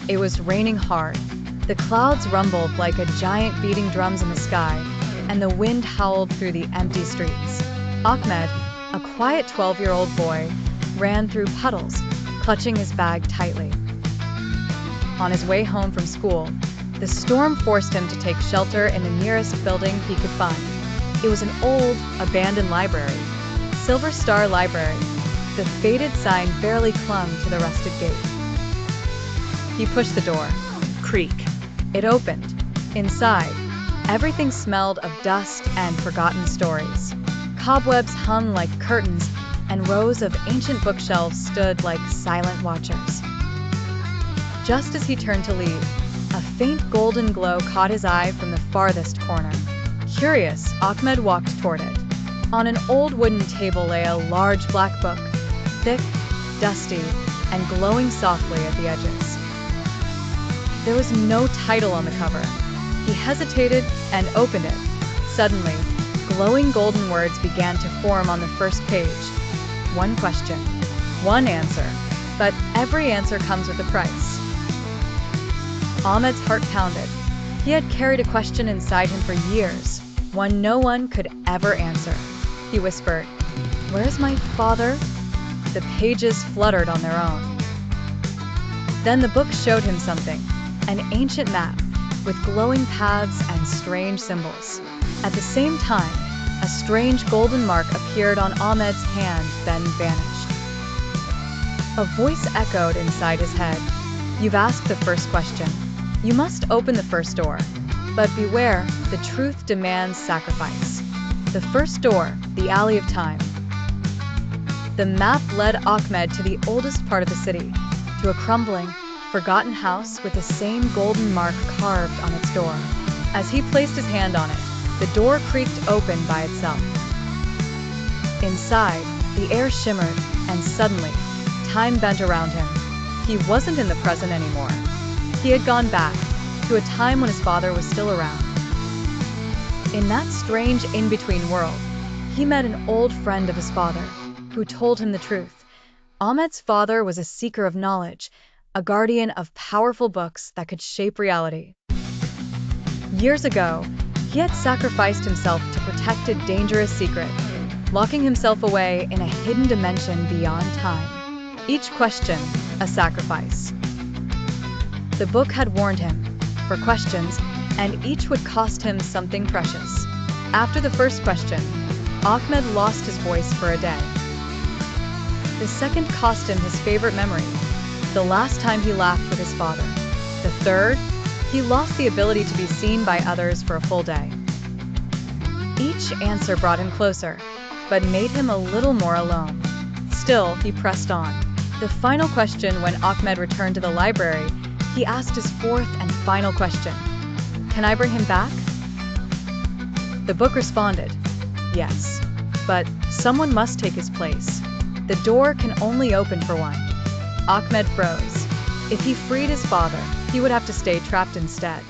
It was raining hard. The clouds rumbled like a giant beating drums in the sky, and the wind howled through the empty streets. Ahmed, a quiet 12-year-old boy, ran through puddles, clutching his bag tightly. On his way home from school, the storm forced him to take shelter in the nearest building he could find. It was an old, abandoned library, Silver Star Library. The faded sign barely clung to the rusted gate. He pushed the door. Creak. It opened. Inside, everything smelled of dust and forgotten stories. Cobwebs hung like curtains, and rows of ancient bookshelves stood like silent watchers. Just as he turned to leave, a faint golden glow caught his eye from the farthest corner. Curious, Ahmed walked toward it. On an old wooden table lay a large black book, thick, dusty, and glowing softly at the edges. There was no title on the cover. He hesitated and opened it. Suddenly, glowing golden words began to form on the first page. One question, one answer, but every answer comes with a price. Ahmed's heart pounded. He had carried a question inside him for years, one no one could ever answer. He whispered, "Where's my father?" The pages fluttered on their own. Then the book showed him something, an ancient map with glowing paths and strange symbols. At the same time, a strange golden mark appeared on Ahmed's hand, then vanished. A voice echoed inside his head. "You've asked the first question. You must open the first door. But beware, the truth demands sacrifice." The first door, the Alley of Time. The map led Ahmed to the oldest part of the city, to a crumbling, forgotten house with the same golden mark carved on its door. As he placed his hand on it, the door creaked open by itself. Inside, the air shimmered, and suddenly, time bent around him. He wasn't in the present anymore. He had gone back, to a time when his father was still around. In that strange in-between world, he met an old friend of his father, who told him the truth. Ahmed's father was a seeker of knowledge, a guardian of powerful books that could shape reality. Years ago, he had sacrificed himself to protect a dangerous secret, locking himself away in a hidden dimension beyond time. Each question, a sacrifice. The book had warned him, for questions, and each would cost him something precious. After the first question, Ahmed lost his voice for a day. The second cost him his favorite memory, the last time he laughed with his father. The third, he lost the ability to be seen by others for a full day. Each answer brought him closer, but made him a little more alone. Still, he pressed on. The final question, when Ahmed returned to the library, he asked his fourth and final question. "Can I bring him back?" The book responded, "Yes, but someone must take his place. The door can only open for one." Ahmed froze. If he freed his father, he would have to stay trapped instead.